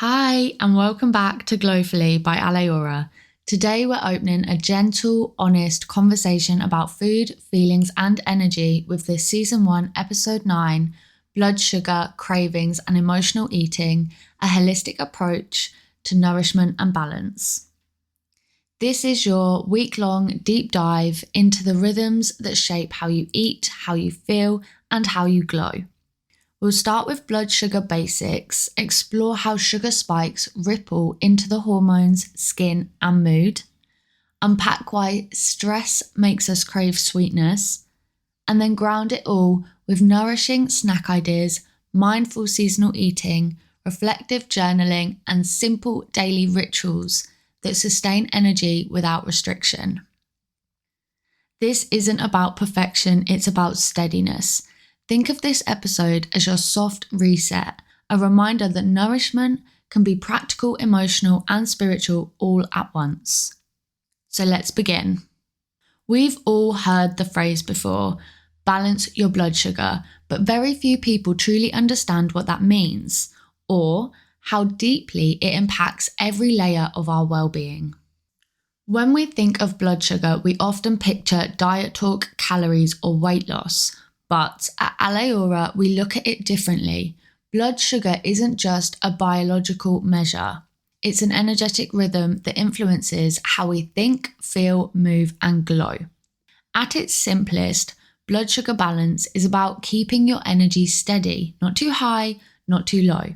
Hi, and welcome back to Glowfully by Aleora. Today we're opening a gentle, honest conversation about food, feelings, and energy with this Season 1, Episode 9, Blood Sugar, Cravings, and Emotional Eating, a holistic approach to nourishment and balance. This is your week-long deep dive into the rhythms that shape how you eat, how you feel, and how you glow. We'll start with blood sugar basics, explore how sugar spikes ripple into the hormones, skin, and mood, unpack why stress makes us crave sweetness, and then ground it all with nourishing snack ideas, mindful seasonal eating, reflective journaling, and simple daily rituals that sustain energy without restriction. This isn't about perfection, it's about steadiness. Think of this episode as your soft reset, a reminder that nourishment can be practical, emotional, and spiritual all at once. So let's begin. We've all heard the phrase before, balance your blood sugar, but very few people truly understand what that means, or how deeply it impacts every layer of our well-being. When we think of blood sugar, we often picture diet talk, calories, or weight loss. But at Aleora, we look at it differently. Blood sugar isn't just a biological measure. It's an energetic rhythm that influences how we think, feel, move, and glow. At its simplest, blood sugar balance is about keeping your energy steady, not too high, not too low.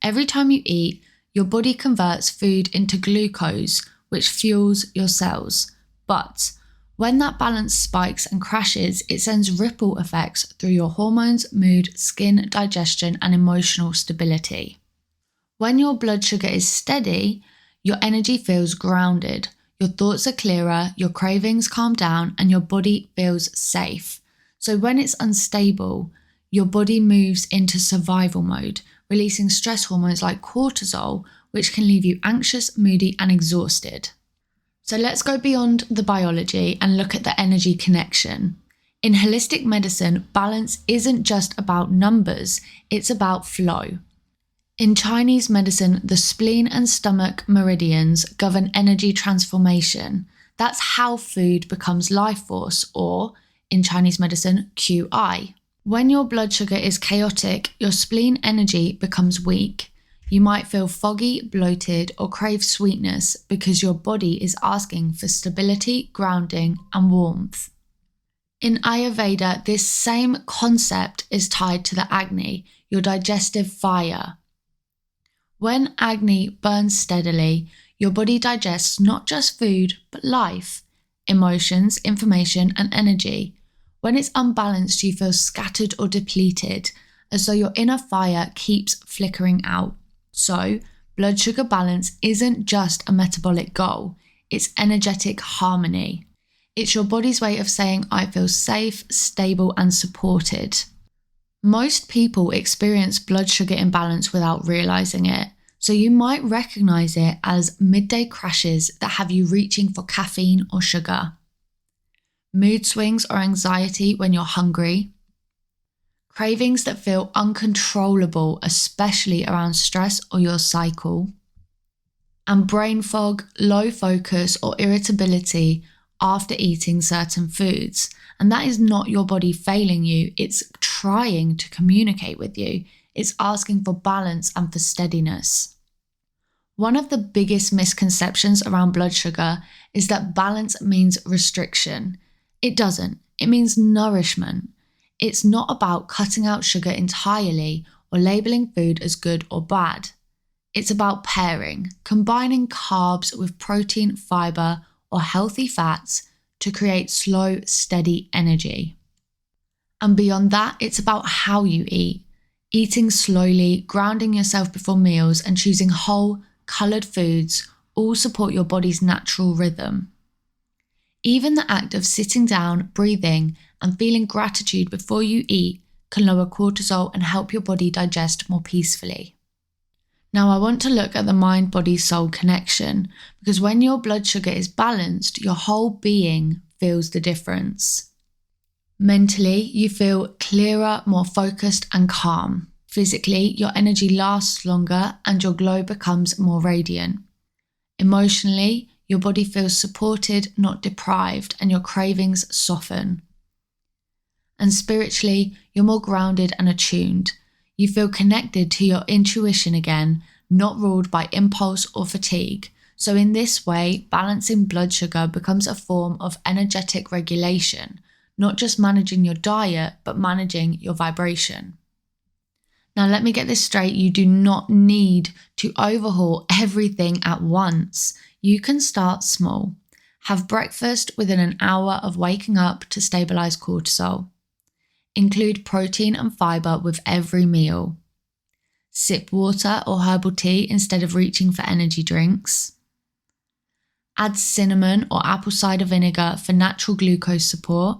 Every time you eat, your body converts food into glucose, which fuels your cells. But when that balance spikes and crashes, it sends ripple effects through your hormones, mood, skin, digestion, and emotional stability. When your blood sugar is steady, your energy feels grounded, your thoughts are clearer, your cravings calm down, and your body feels safe. So when it's unstable, your body moves into survival mode, releasing stress hormones like cortisol, which can leave you anxious, moody, and exhausted. So let's go beyond the biology and look at the energy connection. In holistic medicine, balance isn't just about numbers, it's about flow. In Chinese medicine, the spleen and stomach meridians govern energy transformation. That's how food becomes life force, or in Chinese medicine, QI. When your blood sugar is chaotic, your spleen energy becomes weak. You might feel foggy, bloated, or crave sweetness because your body is asking for stability, grounding, and warmth. In Ayurveda, this same concept is tied to the Agni, your digestive fire. When Agni burns steadily, your body digests not just food, but life, emotions, information, and energy. When it's unbalanced, you feel scattered or depleted, as though your inner fire keeps flickering out. So, blood sugar balance isn't just a metabolic goal, it's energetic harmony. It's your body's way of saying, I feel safe, stable, and supported. Most people experience blood sugar imbalance without realizing it, so you might recognize it as midday crashes that have you reaching for caffeine or sugar, mood swings or anxiety when you're hungry, cravings that feel uncontrollable, especially around stress or your cycle, and brain fog, low focus, or irritability after eating certain foods. And that is not your body failing you, it's trying to communicate with you. It's asking for balance and for steadiness. One of the biggest misconceptions around blood sugar is that balance means restriction. It doesn't. It means nourishment. It's not about cutting out sugar entirely or labeling food as good or bad. It's about pairing, combining carbs with protein, fiber, or healthy fats to create slow, steady energy. And beyond that, it's about how you eat. Eating slowly, grounding yourself before meals, and choosing whole, coloured foods all support your body's natural rhythm. Even the act of sitting down, breathing, and feeling gratitude before you eat can lower cortisol and help your body digest more peacefully. Now, I want to look at the mind-body-soul connection, because when your blood sugar is balanced, your whole being feels the difference. Mentally, you feel clearer, more focused, and calm. Physically, your energy lasts longer and your glow becomes more radiant. Emotionally, your body feels supported, not deprived, and your cravings soften. And spiritually, you're more grounded and attuned. You feel connected to your intuition again, not ruled by impulse or fatigue. So in this way, balancing blood sugar becomes a form of energetic regulation, not just managing your diet, but managing your vibration. Now, let me get this straight. You do not need to overhaul everything at once. You can start small. Have breakfast within an hour of waking up to stabilise cortisol. Include protein and fibre with every meal. Sip water or herbal tea instead of reaching for energy drinks. Add cinnamon or apple cider vinegar for natural glucose support.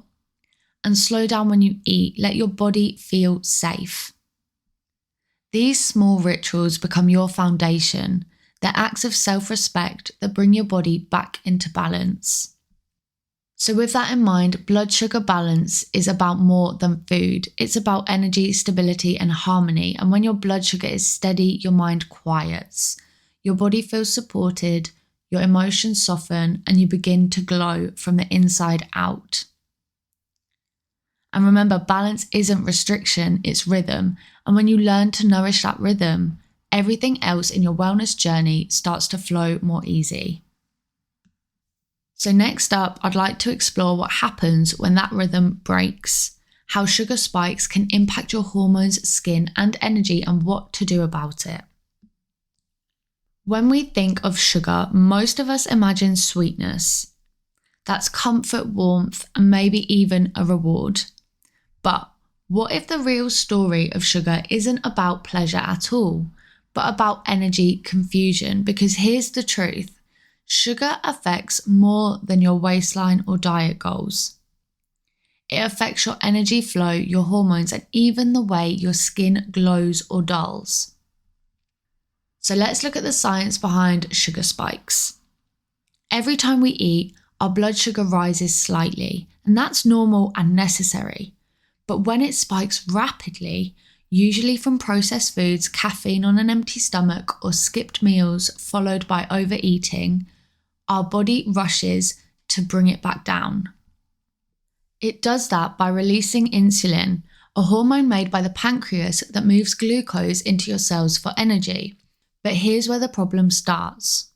And slow down when you eat. Let your body feel safe. These small rituals become your foundation. They're acts of self-respect that bring your body back into balance. So with that in mind, blood sugar balance is about more than food. It's about energy, stability, and harmony. And when your blood sugar is steady, your mind quiets. Your body feels supported, your emotions soften, and you begin to glow from the inside out. And remember, balance isn't restriction, it's rhythm. And when you learn to nourish that rhythm, everything else in your wellness journey starts to flow more easy. So next up, I'd like to explore what happens when that rhythm breaks, how sugar spikes can impact your hormones, skin, and energy, and what to do about it. When we think of sugar, most of us imagine sweetness. That's comfort, warmth, and maybe even a reward. But what if the real story of sugar isn't about pleasure at all, but about energy confusion? Because here's the truth. Sugar affects more than your waistline or diet goals. It affects your energy flow, your hormones, and even the way your skin glows or dulls. So let's look at the science behind sugar spikes. Every time we eat, our blood sugar rises slightly, and that's normal and necessary. But when it spikes rapidly, usually from processed foods, caffeine on an empty stomach, or skipped meals followed by overeating, our body rushes to bring it back down. It does that by releasing insulin, a hormone made by the pancreas that moves glucose into your cells for energy. But here's where the problem starts.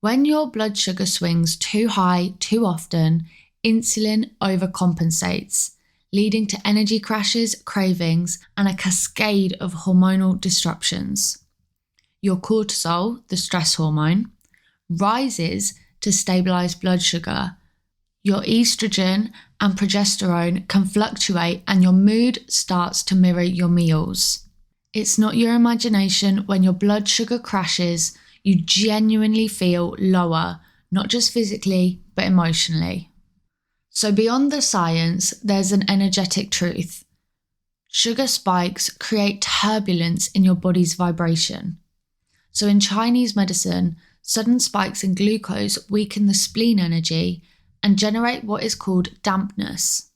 When your blood sugar swings too high too often, insulin overcompensates, leading to energy crashes, cravings, and a cascade of hormonal disruptions. Your cortisol, the stress hormone, rises to stabilise blood sugar. Your estrogen and progesterone can fluctuate, and your mood starts to mirror your meals. It's not your imagination. When your blood sugar crashes, you genuinely feel lower, not just physically, but emotionally. So beyond the science, there's an energetic truth. Sugar spikes create turbulence in your body's vibration. So in Chinese medicine, sudden spikes in glucose weaken the spleen energy and generate what is called dampness.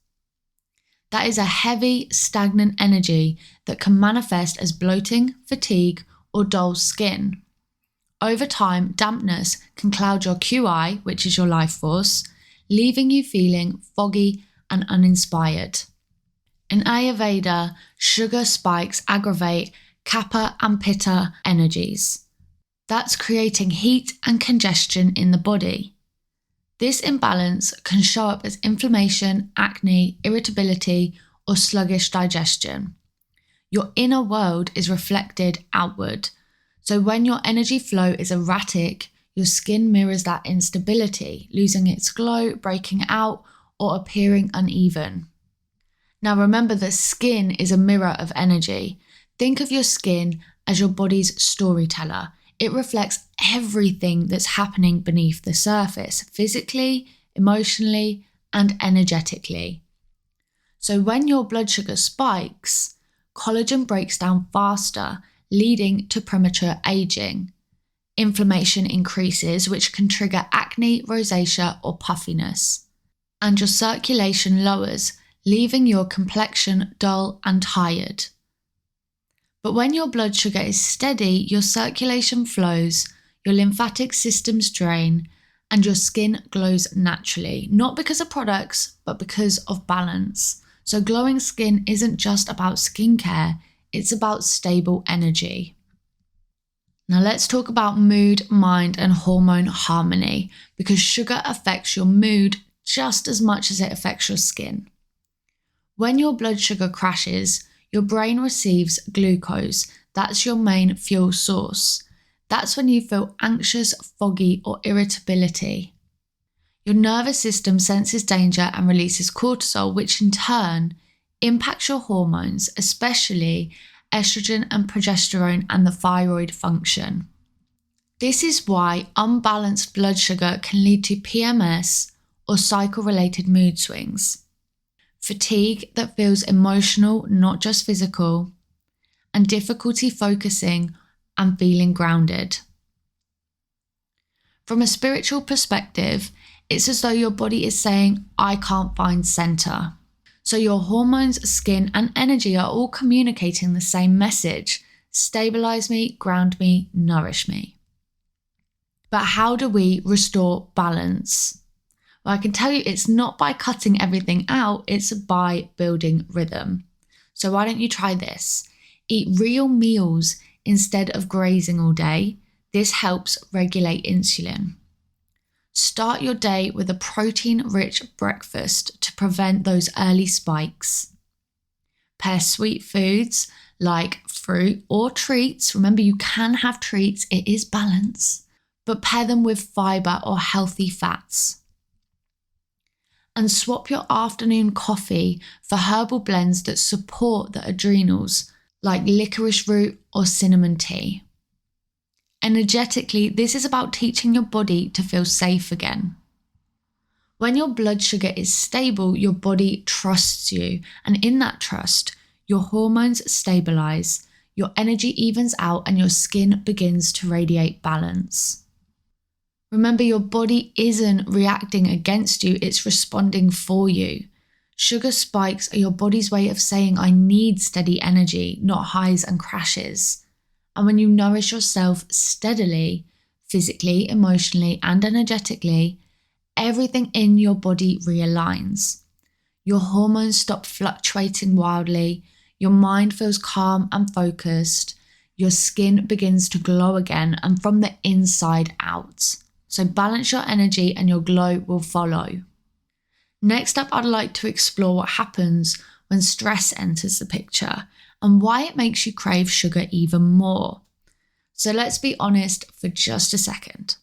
That is a heavy, stagnant energy that can manifest as bloating, fatigue, or dull skin. Over time, dampness can cloud your QI, which is your life force, leaving you feeling foggy and uninspired. In Ayurveda, sugar spikes aggravate Kapha and Pitta energies. That's creating heat and congestion in the body. This imbalance can show up as inflammation, acne, irritability, or sluggish digestion. Your inner world is reflected outward. So when your energy flow is erratic, your skin mirrors that instability, losing its glow, breaking out, or appearing uneven. Now remember that skin is a mirror of energy. Think of your skin as your body's storyteller. It reflects everything that's happening beneath the surface, physically, emotionally, and energetically. So when your blood sugar spikes, collagen breaks down faster, leading to premature aging. Inflammation increases, which can trigger acne, rosacea, or puffiness. And your circulation lowers, leaving your complexion dull and tired. But when your blood sugar is steady, your circulation flows, your lymphatic systems drain, and your skin glows naturally, not because of products, but because of balance. So glowing skin isn't just about skincare, it's about stable energy. Now let's talk about mood, mind, and hormone harmony, because sugar affects your mood just as much as it affects your skin. When your blood sugar crashes, your brain receives glucose. That's your main fuel source. That's when you feel anxious, foggy, or irritability. Your nervous system senses danger and releases cortisol, which in turn impacts your hormones, especially estrogen and progesterone and the thyroid function. This is why unbalanced blood sugar can lead to PMS or cycle-related mood swings, fatigue that feels emotional, not just physical, and difficulty focusing and feeling grounded. From a spiritual perspective, it's as though your body is saying, I can't find center. So your hormones, skin, and energy are all communicating the same message: stabilize me, ground me, nourish me. But how do we restore balance? Well, I can tell you it's not by cutting everything out, it's by building rhythm. So why don't you try this? Eat real meals instead of grazing all day. This helps regulate insulin. Start your day with a protein-rich breakfast to prevent those early spikes. Pair sweet foods like fruit or treats. Remember, you can have treats, it is balance, but pair them with fiber or healthy fats. And swap your afternoon coffee for herbal blends that support the adrenals, like licorice root or cinnamon tea. Energetically, this is about teaching your body to feel safe again. When your blood sugar is stable, your body trusts you, and in that trust, your hormones stabilize, your energy evens out, and your skin begins to radiate balance. Remember, your body isn't reacting against you, it's responding for you. Sugar spikes are your body's way of saying, I need steady energy, not highs and crashes. And when you nourish yourself steadily, physically, emotionally, and energetically, everything in your body realigns. Your hormones stop fluctuating wildly, your mind feels calm and focused, your skin begins to glow again, and from the inside out. So balance your energy and your glow will follow. Next up, I'd like to explore what happens when stress enters the picture and why it makes you crave sugar even more. So let's be honest for just a second.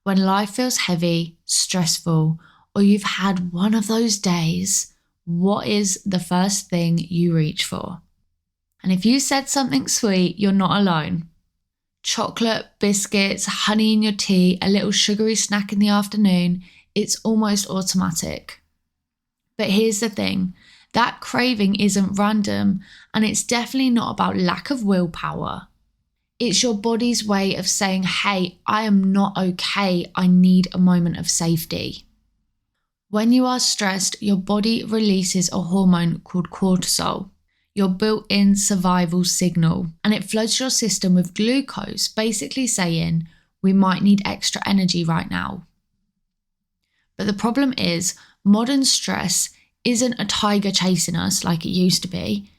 When life feels heavy, stressful, or you've had one of those days, what is the first thing you reach for? And if you said something sweet, you're not alone. Chocolate, biscuits, honey in your tea, a little sugary snack in the afternoon, it's almost automatic. But here's the thing, that craving isn't random, and it's definitely not about lack of willpower. It's your body's way of saying, hey, I am not okay, I need a moment of safety. When you are stressed, your body releases a hormone called cortisol, your built-in survival signal, and it floods your system with glucose, basically saying, we might need extra energy right now. But the problem is, modern stress isn't a tiger chasing us like it used to be.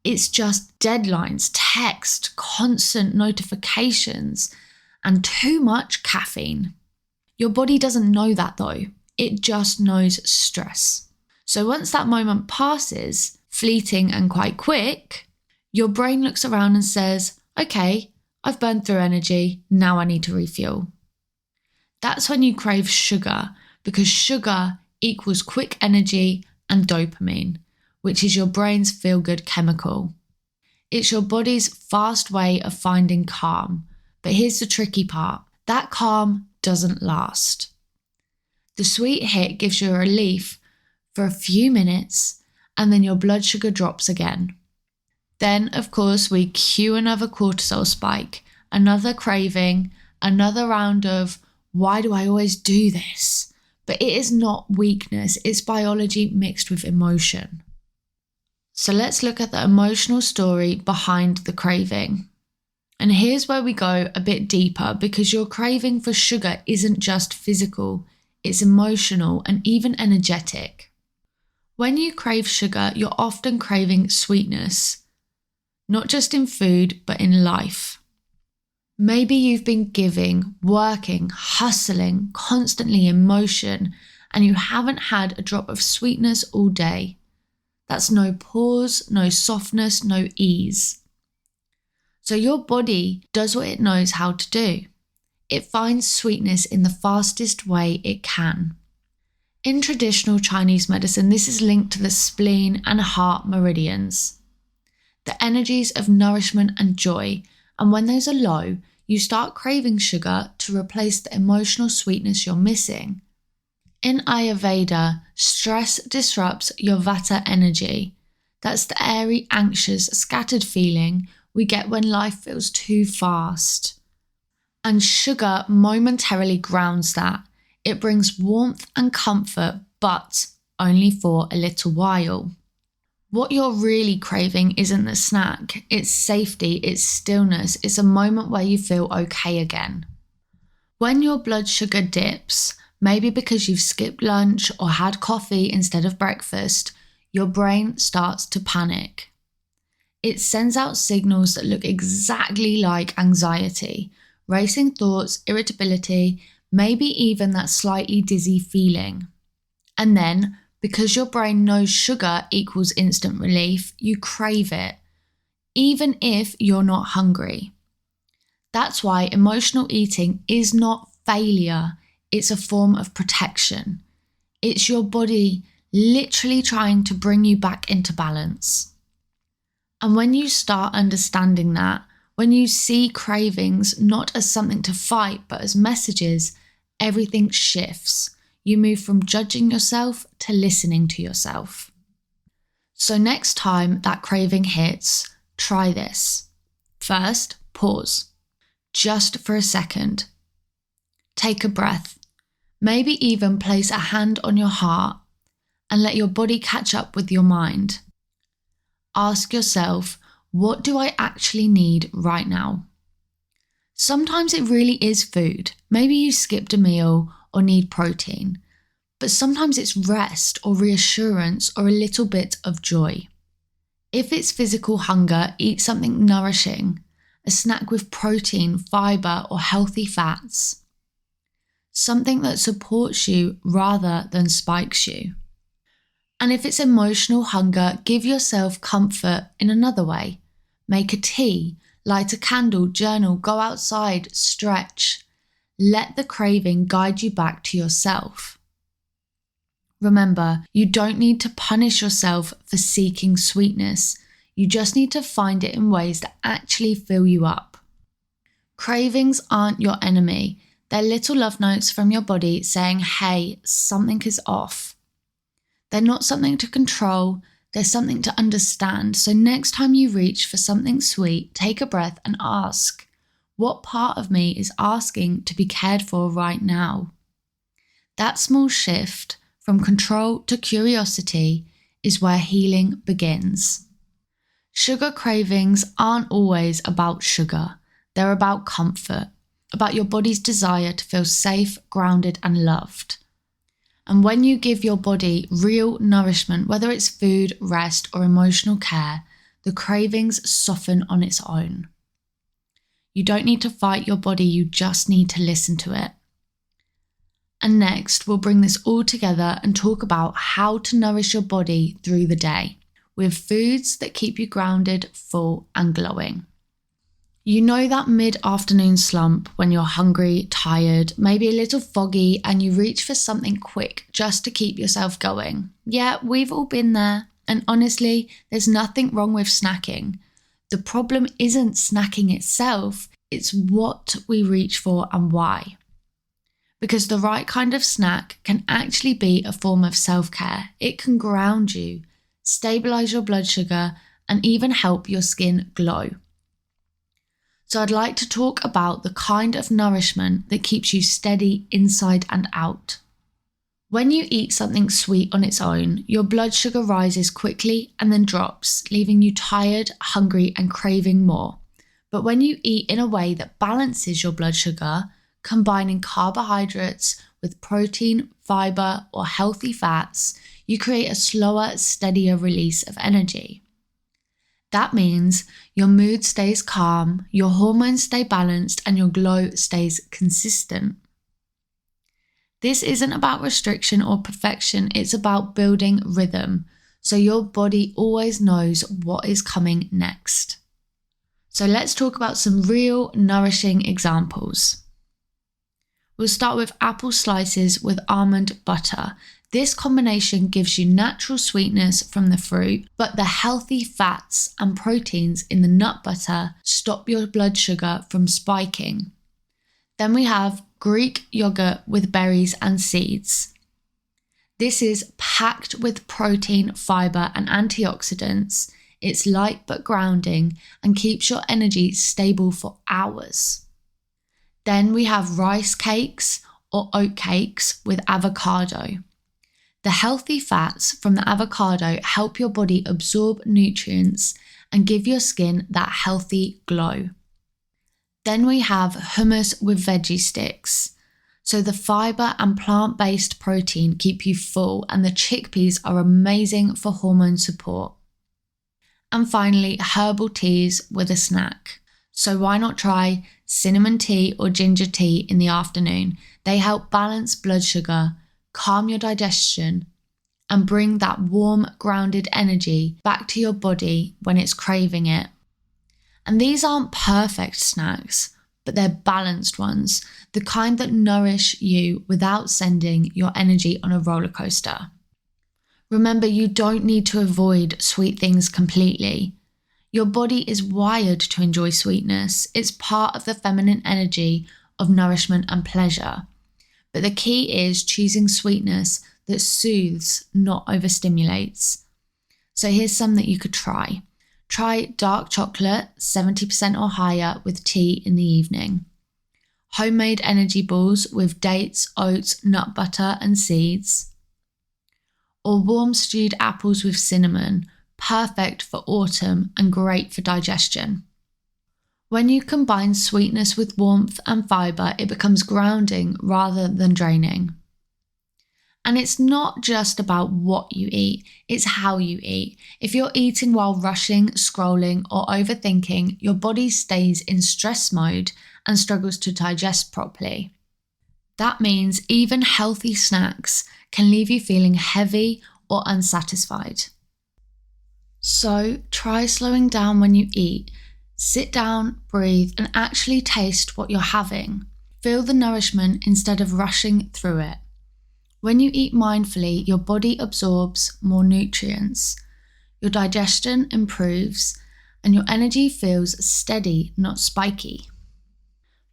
It's just deadlines, text, constant notifications, and too much caffeine. Your body doesn't know that though. It just knows stress. So once that moment passes, fleeting and quite quick, your brain looks around and says, okay, I've burned through energy, now I need to refuel. That's when you crave sugar, because sugar equals quick energy and dopamine, which is your brain's feel-good chemical. It's your body's fast way of finding calm. But here's the tricky part. That calm doesn't last. The sweet hit gives you a relief for a few minutes, and then your blood sugar drops again. Then, of course, we cue another cortisol spike, another craving, another round of, why do I always do this? But it is not weakness, it's biology mixed with emotion. So let's look at the emotional story behind the craving. And here's where we go a bit deeper, because your craving for sugar isn't just physical, it's emotional and even energetic. When you crave sugar, you're often craving sweetness, not just in food, but in life. Maybe you've been giving, working, hustling, constantly in motion, and you haven't had a drop of sweetness all day. That's no pause, no softness, no ease. So your body does what it knows how to do. It finds sweetness in the fastest way it can. In traditional Chinese medicine, this is linked to the spleen and heart meridians, the energies of nourishment and joy, and when those are low, you start craving sugar to replace the emotional sweetness you're missing. In Ayurveda, stress disrupts your vata energy. That's the airy, anxious, scattered feeling we get when life feels too fast. And sugar momentarily grounds that. It brings warmth and comfort, but only for a little while. What you're really craving isn't the snack, it's safety, it's stillness, it's a moment where you feel okay again. When your blood sugar dips, maybe because you've skipped lunch or had coffee instead of breakfast, your brain starts to panic. It sends out signals that look exactly like anxiety, racing thoughts, irritability, maybe even that slightly dizzy feeling. And then, because your brain knows sugar equals instant relief, you crave it, even if you're not hungry. That's why emotional eating is not failure, it's a form of protection. It's your body literally trying to bring you back into balance. And when you start understanding that, when you see cravings not as something to fight but as messages, everything shifts. You move from judging yourself to listening to yourself. So next time that craving hits, try this. First, pause. Just for a second. Take a breath. Maybe even place a hand on your heart and let your body catch up with your mind. Ask yourself, what do I actually need right now? Sometimes it really is food. Maybe you skipped a meal or need protein, but sometimes it's rest or reassurance or a little bit of joy. If it's physical hunger, eat something nourishing, a snack with protein, fibre or healthy fats. Something that supports you rather than spikes you. And if it's emotional hunger, give yourself comfort in another way. Make a tea, light a candle, journal, go outside, stretch. Let the craving guide you back to yourself. Remember, you don't need to punish yourself for seeking sweetness. You just need to find it in ways that actually fill you up. Cravings aren't your enemy. They're little love notes from your body saying, hey, something is off. They're not something to control, they're something to understand. So next time you reach for something sweet, take a breath and ask, what part of me is asking to be cared for right now? That small shift from control to curiosity is where healing begins. Sugar cravings aren't always about sugar. They're about comfort, about your body's desire to feel safe, grounded, and loved. And when you give your body real nourishment, whether it's food, rest, or emotional care, the cravings soften on its own. You don't need to fight your body, you just need to listen to it. And next, we'll bring this all together and talk about how to nourish your body through the day with foods that keep you grounded, full, and glowing. You know that mid-afternoon slump when you're hungry, tired, maybe a little foggy, and you reach for something quick just to keep yourself going. Yeah, we've all been there. And honestly, there's nothing wrong with snacking. The problem isn't snacking itself, it's what we reach for and why. Because the right kind of snack can actually be a form of self-care. It can ground you, stabilise your blood sugar, and even help your skin glow. So I'd like to talk about the kind of nourishment that keeps you steady inside and out. When you eat something sweet on its own, your blood sugar rises quickly and then drops, leaving you tired, hungry, and craving more. But when you eat in a way that balances your blood sugar, combining carbohydrates with protein, fiber, or healthy fats, you create a slower, steadier release of energy. That means your mood stays calm, your hormones stay balanced, and your glow stays consistent. This isn't about restriction or perfection, it's about building rhythm, so your body always knows what is coming next. So let's talk about some real nourishing examples. We'll start with apple slices with almond butter. This combination gives you natural sweetness from the fruit, but the healthy fats and proteins in the nut butter stop your blood sugar from spiking. Then we have Greek yogurt with berries and seeds. This is packed with protein, fiber, and antioxidants. It's light but grounding and keeps your energy stable for hours. Then we have rice cakes or oat cakes with avocado. The healthy fats from the avocado help your body absorb nutrients and give your skin that healthy glow. Then we have hummus with veggie sticks. So the fiber and plant-based protein keep you full, and the chickpeas are amazing for hormone support. And finally, herbal teas with a snack. So why not try cinnamon tea or ginger tea in the afternoon? They help balance blood sugar, calm your digestion, and bring that warm, grounded energy back to your body when it's craving it. And these aren't perfect snacks, but they're balanced ones, the kind that nourish you without sending your energy on a roller coaster. Remember, you don't need to avoid sweet things completely. Your body is wired to enjoy sweetness. It's part of the feminine energy of nourishment and pleasure. But the key is choosing sweetness that soothes, not overstimulates. So here's some that you could try. Try dark chocolate, 70% or higher, with tea in the evening. Homemade energy balls with dates, oats, nut butter, and seeds. Or warm stewed apples with cinnamon, perfect for autumn and great for digestion. When you combine sweetness with warmth and fiber, it becomes grounding rather than draining. And it's not just about what you eat, it's how you eat. If you're eating while rushing, scrolling, or overthinking, your body stays in stress mode and struggles to digest properly. That means even healthy snacks can leave you feeling heavy or unsatisfied. So try slowing down when you eat. Sit down, breathe, and actually taste what you're having. Feel the nourishment instead of rushing through it. When you eat mindfully, your body absorbs more nutrients, your digestion improves, and your energy feels steady, not spiky.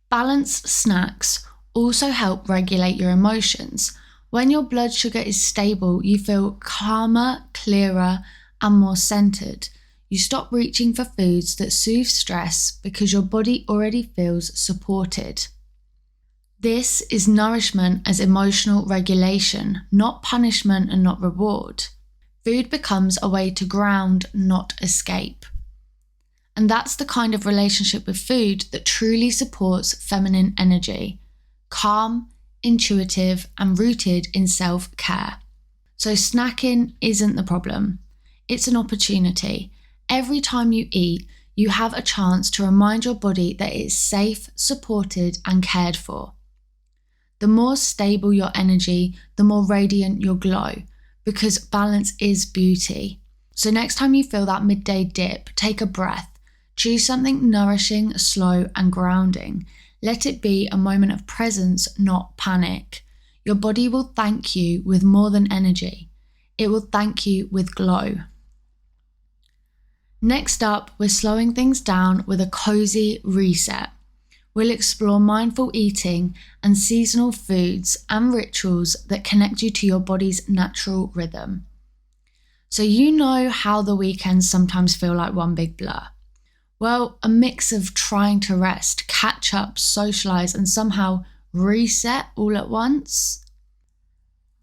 Balanced snacks also help regulate your emotions. When your blood sugar is stable, you feel calmer, clearer, and more centered. You stop reaching for foods that soothe stress because your body already feels supported. This is nourishment as emotional regulation, not punishment and not reward. Food becomes a way to ground, not escape. And that's the kind of relationship with food that truly supports feminine energy, calm, intuitive, and rooted in self-care. So snacking isn't the problem. It's an opportunity. Every time you eat, you have a chance to remind your body that it's safe, supported, and cared for. The more stable your energy, the more radiant your glow, because balance is beauty. So next time you feel that midday dip, take a breath. Choose something nourishing, slow, and grounding. Let it be a moment of presence, not panic. Your body will thank you with more than energy. It will thank you with glow. Next up, we're slowing things down with a cozy reset. We'll explore mindful eating and seasonal foods and rituals that connect you to your body's natural rhythm. So you know how the weekends sometimes feel like one big blur. Well, a mix of trying to rest, catch up, socialize, and somehow reset all at once.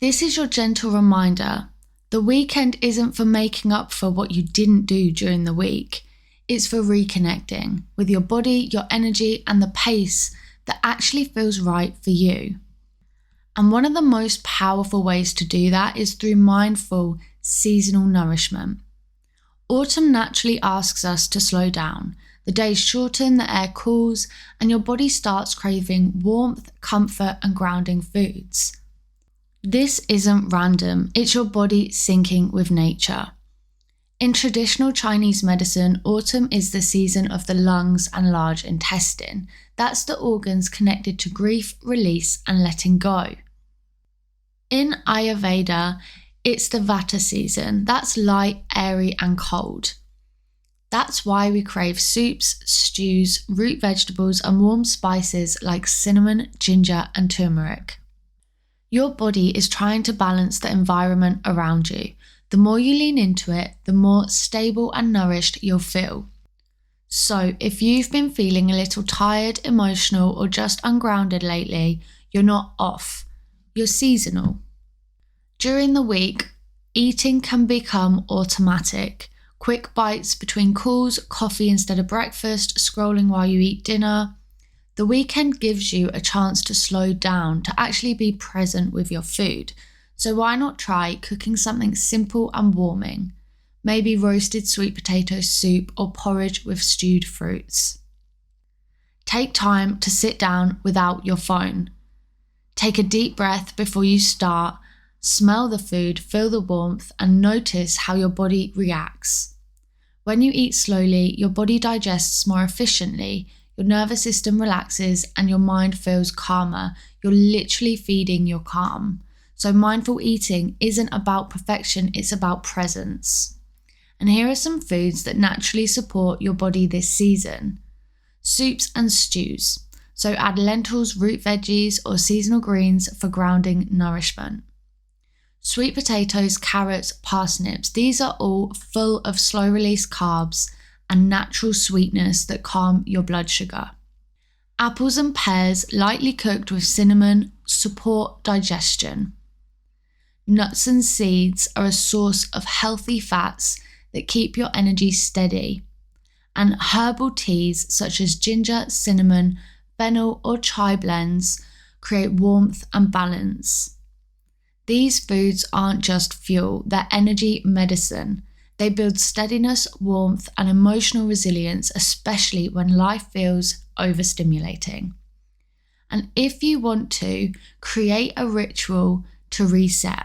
This is your gentle reminder. The weekend isn't for making up for what you didn't do during the week. It's for reconnecting with your body, your energy, and the pace that actually feels right for you. And one of the most powerful ways to do that is through mindful, seasonal nourishment. Autumn naturally asks us to slow down. The days shorten, the air cools, and your body starts craving warmth, comfort, and grounding foods. This isn't random, it's your body syncing with nature. In traditional Chinese medicine, autumn is the season of the lungs and large intestine. That's the organs connected to grief, release, and letting go. In Ayurveda, it's the Vata season. That's light, airy, and cold. That's why we crave soups, stews, root vegetables, and warm spices like cinnamon, ginger, and turmeric. Your body is trying to balance the environment around you. The more you lean into it, the more stable and nourished you'll feel. So if you've been feeling a little tired, emotional, or just ungrounded lately, you're not off. You're seasonal. During the week, eating can become automatic. Quick bites between calls, coffee instead of breakfast, scrolling while you eat dinner. The weekend gives you a chance to slow down, to actually be present with your food. So why not try cooking something simple and warming? Maybe roasted sweet potato soup or porridge with stewed fruits. Take time to sit down without your phone. Take a deep breath before you start. Smell the food, feel the warmth, and notice how your body reacts. When you eat slowly, your body digests more efficiently, your nervous system relaxes, and your mind feels calmer. You're literally feeding your calm. So mindful eating isn't about perfection, it's about presence. And here are some foods that naturally support your body this season. Soups and stews. So add lentils, root veggies, or seasonal greens for grounding nourishment. Sweet potatoes, carrots, parsnips. These are all full of slow-release carbs and natural sweetness that calm your blood sugar. Apples and pears, lightly cooked with cinnamon, support digestion. Nuts and seeds are a source of healthy fats that keep your energy steady. And herbal teas such as ginger, cinnamon, fennel, or chai blends create warmth and balance. These foods aren't just fuel, they're energy medicine. They build steadiness, warmth, and emotional resilience, especially when life feels overstimulating. And if you want to, create a ritual to reset.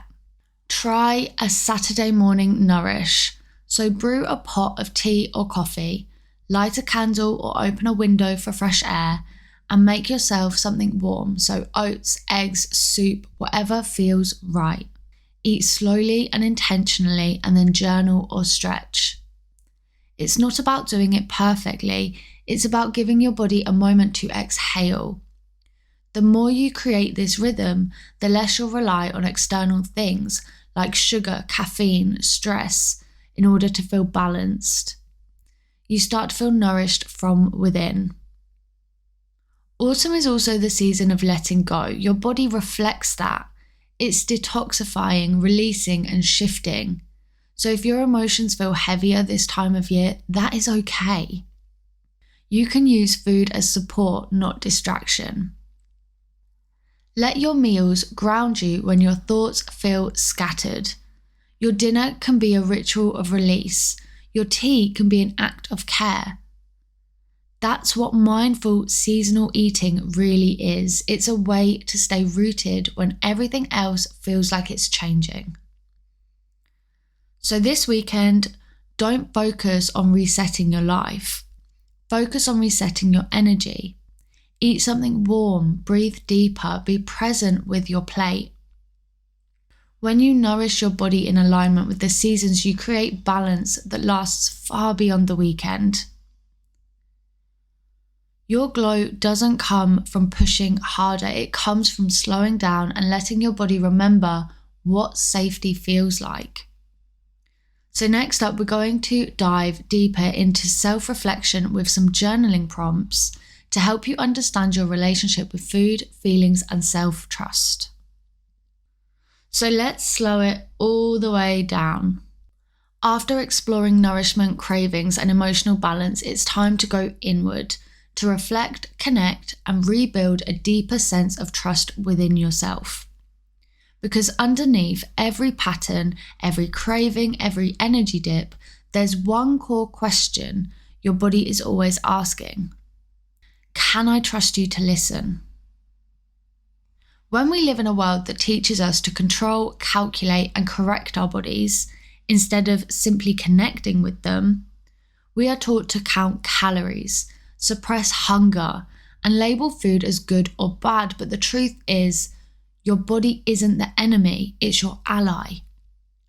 Try a Saturday morning nourish. So brew a pot of tea or coffee, light a candle or open a window for fresh air, and make yourself something warm, so oats, eggs, soup, whatever feels right. Eat slowly and intentionally, and then journal or stretch. It's not about doing it perfectly, it's about giving your body a moment to exhale. The more you create this rhythm, the less you'll rely on external things like sugar, caffeine, stress, in order to feel balanced. You start to feel nourished from within. Autumn is also the season of letting go. Your body reflects that. It's detoxifying, releasing, and shifting. So if your emotions feel heavier this time of year, that is okay. You can use food as support, not distraction. Let your meals ground you when your thoughts feel scattered. Your dinner can be a ritual of release. Your tea can be an act of care. That's what mindful seasonal eating really is. It's a way to stay rooted when everything else feels like it's changing. So this weekend, don't focus on resetting your life. Focus on resetting your energy. Eat something warm, breathe deeper, be present with your plate. When you nourish your body in alignment with the seasons, you create balance that lasts far beyond the weekend. Your glow doesn't come from pushing harder, it comes from slowing down and letting your body remember what safety feels like. So next up, we're going to dive deeper into self-reflection with some journaling prompts to help you understand your relationship with food, feelings, and self-trust. So let's slow it all the way down. After exploring nourishment, cravings, and emotional balance, it's time to go inward, to reflect, connect, and rebuild a deeper sense of trust within yourself. Because underneath every pattern, every craving, every energy dip, there's one core question your body is always asking. Can I trust you to listen? When we live in a world that teaches us to control, calculate, and correct our bodies, instead of simply connecting with them, we are taught to count calories, suppress hunger, and label food as good or bad. But the truth is, your body isn't the enemy, it's your ally.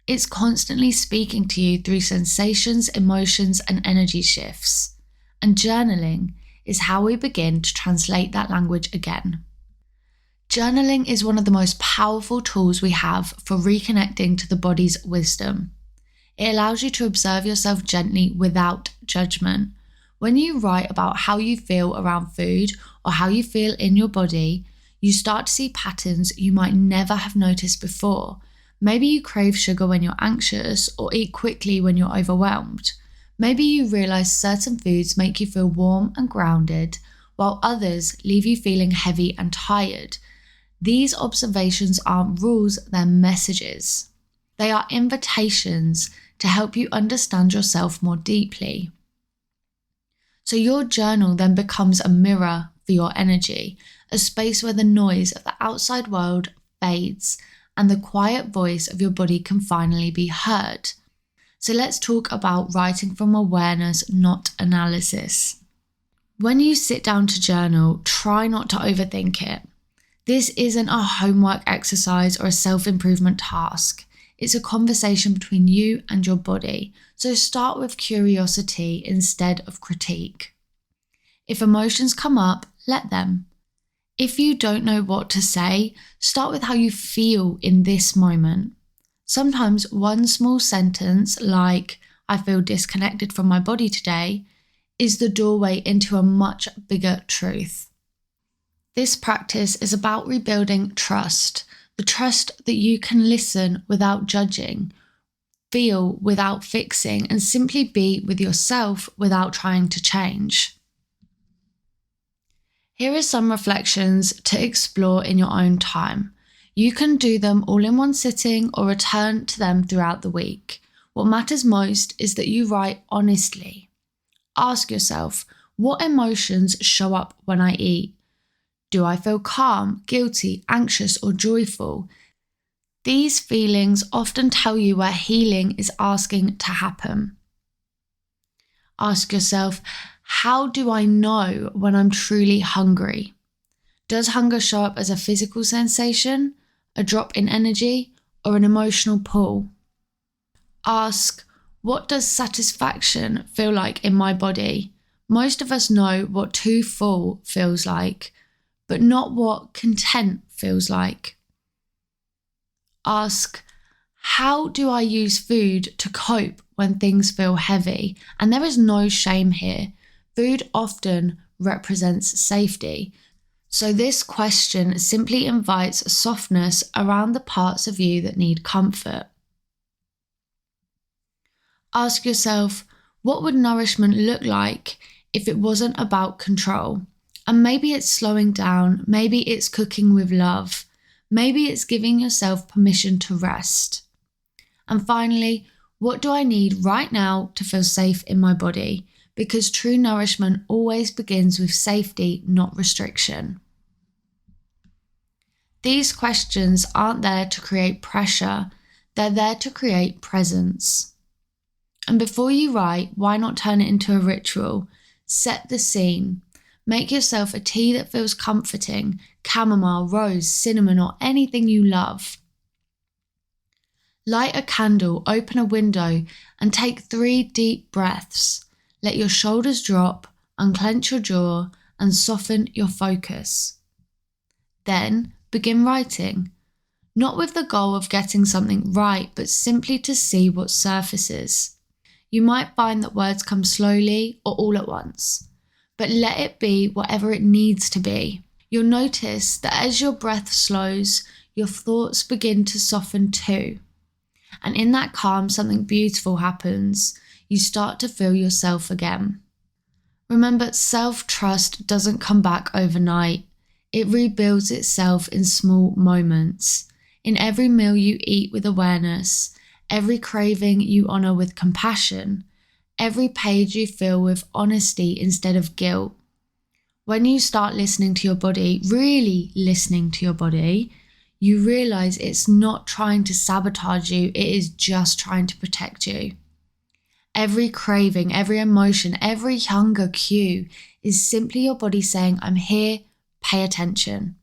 It's constantly speaking to you through sensations, emotions, and energy shifts. And journaling is how we begin to translate that language again. Journaling is one of the most powerful tools we have for reconnecting to the body's wisdom. It allows you to observe yourself gently without judgment. When you write about how you feel around food or how you feel in your body, you start to see patterns you might never have noticed before. Maybe you crave sugar when you're anxious or eat quickly when you're overwhelmed. Maybe you realize certain foods make you feel warm and grounded, while others leave you feeling heavy and tired. These observations aren't rules, they're messages. They are invitations to help you understand yourself more deeply. So your journal then becomes a mirror for your energy, a space where the noise of the outside world fades and the quiet voice of your body can finally be heard. So let's talk about writing from awareness, not analysis. When you sit down to journal, try not to overthink it. This isn't a homework exercise or a self-improvement task. It's a conversation between you and your body. So start with curiosity instead of critique. If emotions come up, let them. If you don't know what to say, start with how you feel in this moment. Sometimes one small sentence like, I feel disconnected from my body today, is the doorway into a much bigger truth. This practice is about rebuilding trust, the trust that you can listen without judging, feel without fixing, and simply be with yourself without trying to change. Here are some reflections to explore in your own time. You can do them all in one sitting or return to them throughout the week. What matters most is that you write honestly. Ask yourself, what emotions show up when I eat? Do I feel calm, guilty, anxious, or joyful? These feelings often tell you where healing is asking to happen. Ask yourself, how do I know when I'm truly hungry? Does hunger show up as a physical sensation, a drop in energy, or an emotional pull? Ask, what does satisfaction feel like in my body? Most of us know what too full feels like, but not what content feels like. Ask, how do I use food to cope when things feel heavy? And there is no shame here. Food often represents safety. So this question simply invites softness around the parts of you that need comfort. Ask yourself, what would nourishment look like if it wasn't about control? And maybe it's slowing down, maybe it's cooking with love, maybe it's giving yourself permission to rest. And finally, what do I need right now to feel safe in my body? Because true nourishment always begins with safety, not restriction. These questions aren't there to create pressure, they're there to create presence. And before you write, why not turn it into a ritual? Set the scene. Make yourself a tea that feels comforting, chamomile, rose, cinnamon, or anything you love. Light a candle, open a window, and take 3 deep breaths. Let your shoulders drop, unclench your jaw, and soften your focus. Then begin writing, not with the goal of getting something right, but simply to see what surfaces. You might find that words come slowly or all at once, but let it be whatever it needs to be. You'll notice that as your breath slows, your thoughts begin to soften too. And in that calm, something beautiful happens. You start to feel yourself again. Remember, self-trust doesn't come back overnight. It rebuilds itself in small moments. In every meal you eat with awareness, every craving you honour with compassion, every page you fill with honesty instead of guilt. When you start listening to your body, really listening to your body, you realise it's not trying to sabotage you, it is just trying to protect you. Every craving, every emotion, every hunger cue is simply your body saying, I'm here, pay attention.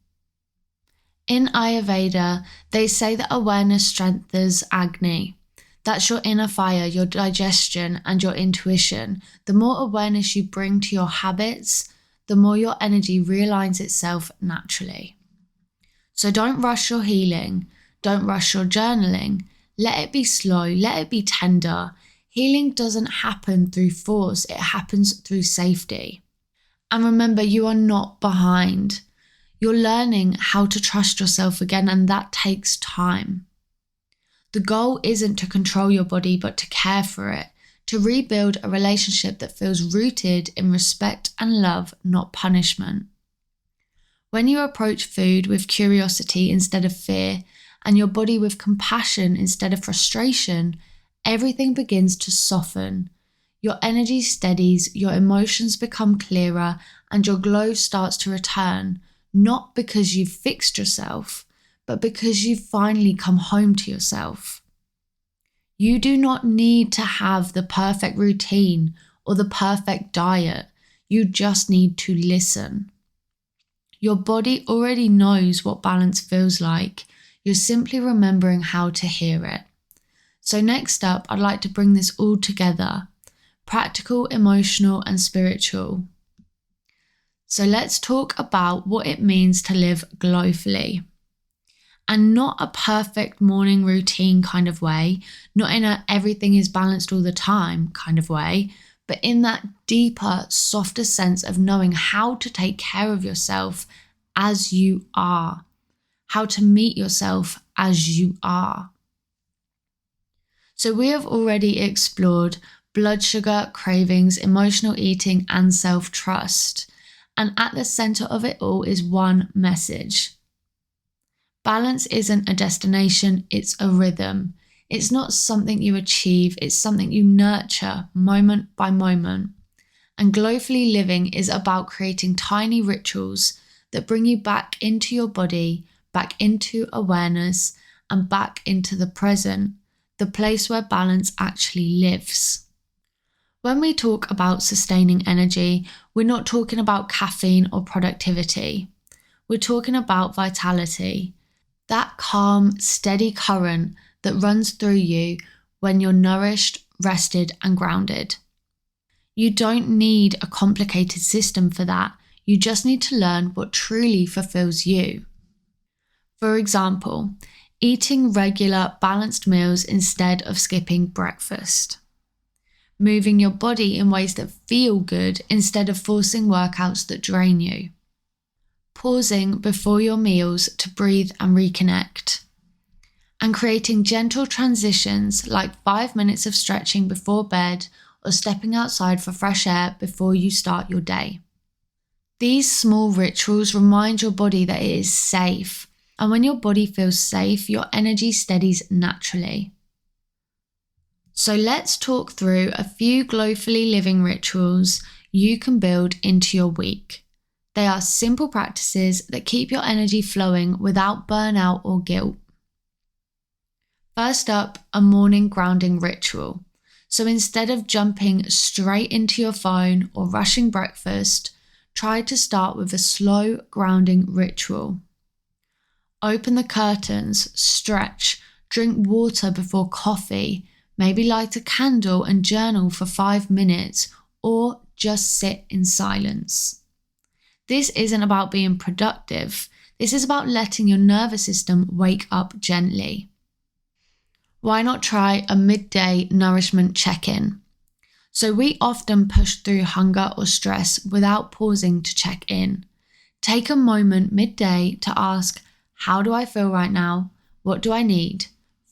In Ayurveda, they say that awareness strengthens Agni. That's your inner fire, your digestion, and your intuition. The more awareness you bring to your habits, the more your energy realigns itself naturally. So don't rush your healing, don't rush your journaling. Let it be slow, let it be tender. Healing doesn't happen through force, it happens through safety. And remember, you are not behind. You're learning how to trust yourself again, and that takes time. The goal isn't to control your body, but to care for it, to rebuild a relationship that feels rooted in respect and love, not punishment. When you approach food with curiosity instead of fear, and your body with compassion instead of frustration, everything begins to soften. Your energy steadies, your emotions become clearer, and your glow starts to return, not because you've fixed yourself, but because you've finally come home to yourself. You do not need to have the perfect routine or the perfect diet. You just need to listen. Your body already knows what balance feels like. You're simply remembering how to hear it. So next up, I'd like to bring this all together. Practical, emotional, and spiritual. So let's talk about what it means to live glowfully. And not a perfect morning routine kind of way, not in a everything is balanced all the time kind of way, but in that deeper, softer sense of knowing how to take care of yourself as you are, how to meet yourself as you are. So we have already explored blood sugar, cravings, emotional eating, and self-trust. And at the center of it all is one message. Balance isn't a destination, it's a rhythm. It's not something you achieve, it's something you nurture moment by moment. And glowfully living is about creating tiny rituals that bring you back into your body, back into awareness, and back into the present, the place where balance actually lives. When we talk about sustaining energy, we're not talking about caffeine or productivity. We're talking about vitality, that calm, steady current that runs through you when you're nourished, rested, and grounded. You don't need a complicated system for that. You just need to learn what truly fulfills you. For example, eating regular, balanced meals instead of skipping breakfast. Moving your body in ways that feel good instead of forcing workouts that drain you. Pausing before your meals to breathe and reconnect. And creating gentle transitions like 5 minutes of stretching before bed or stepping outside for fresh air before you start your day. These small rituals remind your body that it is safe, and when your body feels safe, your energy steadies naturally. So let's talk through a few glowfully living rituals you can build into your week. They are simple practices that keep your energy flowing without burnout or guilt. First up, a morning grounding ritual. So instead of jumping straight into your phone or rushing breakfast, try to start with a slow grounding ritual. Open the curtains, stretch, drink water before coffee, maybe light a candle and journal for 5 minutes, or just sit in silence. This isn't about being productive. This is about letting your nervous system wake up gently. Why not try a midday nourishment check-in? So we often push through hunger or stress without pausing to check in. Take a moment midday to ask, How do I feel right now? What do I need?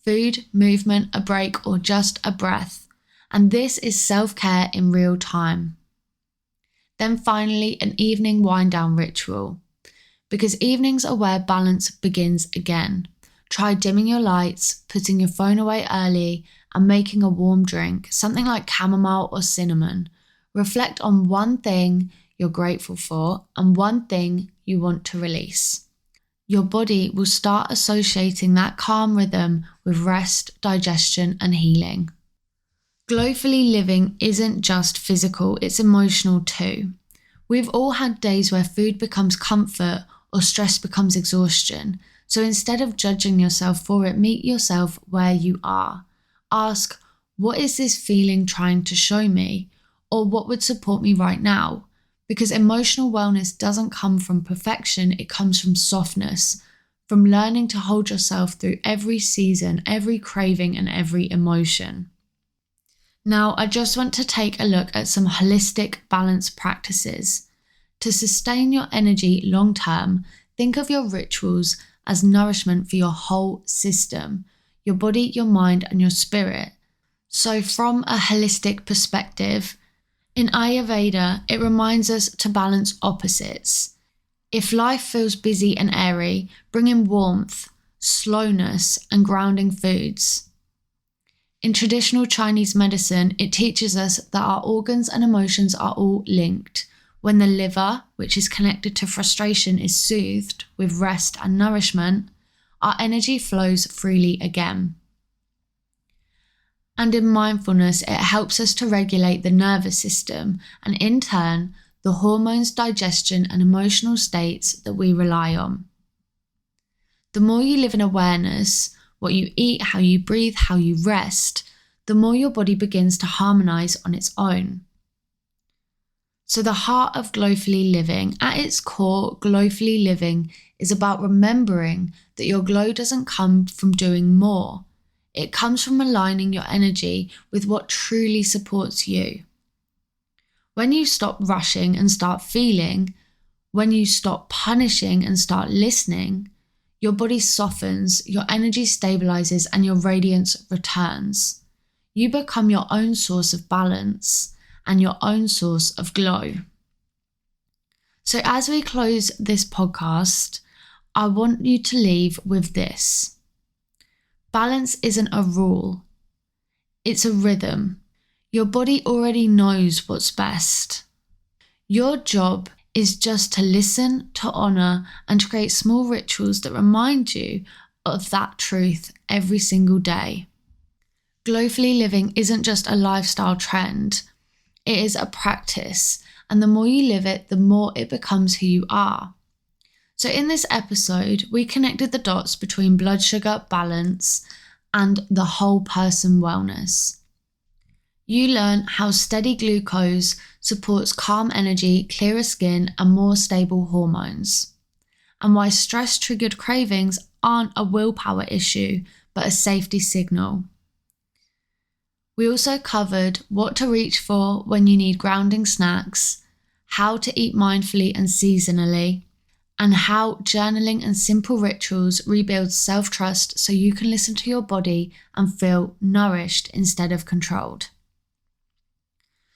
Food, movement, a break, or just a breath. And this is self-care in real time. Then finally, an evening wind-down ritual. Because evenings are where balance begins again. Try dimming your lights, putting your phone away early, and making a warm drink, something like chamomile or cinnamon. Reflect on one thing you're grateful for and one thing you want to release. Your body will start associating that calm rhythm with rest, digestion, and healing. Glowfully living isn't just physical, it's emotional too. We've all had days where food becomes comfort or stress becomes exhaustion. So instead of judging yourself for it, meet yourself where you are. Ask, what is this feeling trying to show me? Or what would support me right now? Because emotional wellness doesn't come from perfection, it comes from softness, from learning to hold yourself through every season, every craving, and every emotion. Now, I just want to take a look at some holistic balance practices. To sustain your energy long term, think of your rituals as nourishment for your whole system, your body, your mind, and your spirit. So from a holistic perspective, in Ayurveda, it reminds us to balance opposites. If life feels busy and airy, bring in warmth, slowness, and grounding foods. In traditional Chinese medicine, it teaches us that our organs and emotions are all linked. When the liver, which is connected to frustration, is soothed with rest and nourishment, our energy flows freely again. And in mindfulness, it helps us to regulate the nervous system and in turn, the hormones, digestion, and emotional states that we rely on. The more you live in awareness, what you eat, how you breathe, how you rest, the more your body begins to harmonize on its own. So the heart of Glowfully living, at its core, Glowfully living is about remembering that your glow doesn't come from doing more. It comes from aligning your energy with what truly supports you. When you stop rushing and start feeling, when you stop punishing and start listening, your body softens, your energy stabilizes, and your radiance returns. You become your own source of balance and your own source of glow. So as we close this podcast, I want you to leave with this. Balance isn't a rule, it's a rhythm. Your body already knows what's best. Your job is just to listen, to honour, and to create small rituals that remind you of that truth every single day. Glowfully living isn't just a lifestyle trend, it is a practice, and the more you live it, the more it becomes who you are. So in this episode, we connected the dots between blood sugar balance and the whole person wellness. You learn how steady glucose supports calm energy, clearer skin, and more stable hormones, and why stress-triggered cravings aren't a willpower issue, but a safety signal. We also covered what to reach for when you need grounding snacks, how to eat mindfully and seasonally, and how journaling and simple rituals rebuild self-trust so you can listen to your body and feel nourished instead of controlled.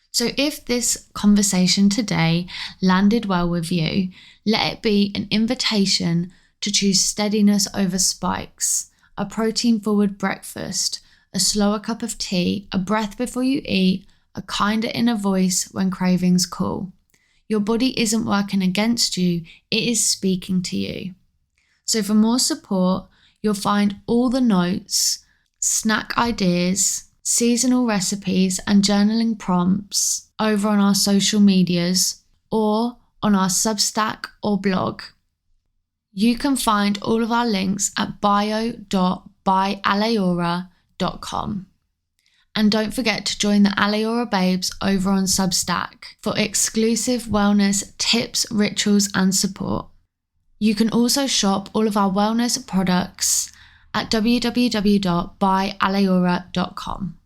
So if this conversation today landed well with you, let it be an invitation to choose steadiness over spikes, a protein-forward breakfast, a slower cup of tea, a breath before you eat, a kinder inner voice when cravings call. Your body isn't working against you, it is speaking to you. So for more support, you'll find all the notes, snack ideas, seasonal recipes, and journaling prompts over on our social medias or on our Substack or blog. You can find all of our links at bio.byaleora.com. And don't forget to join the Aleora Babes over on Substack for exclusive wellness tips, rituals, and support. You can also shop all of our wellness products at www.byaleora.com.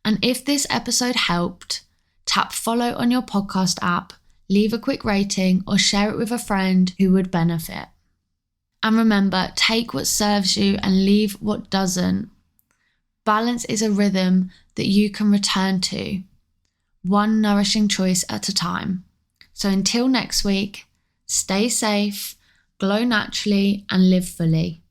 And if this episode helped, tap follow on your podcast app, leave a quick rating, or share it with a friend who would benefit. And remember, take what serves you and leave what doesn't. Balance is a rhythm that you can return to, one nourishing choice at a time. So until next week, stay safe, glow naturally, and live fully.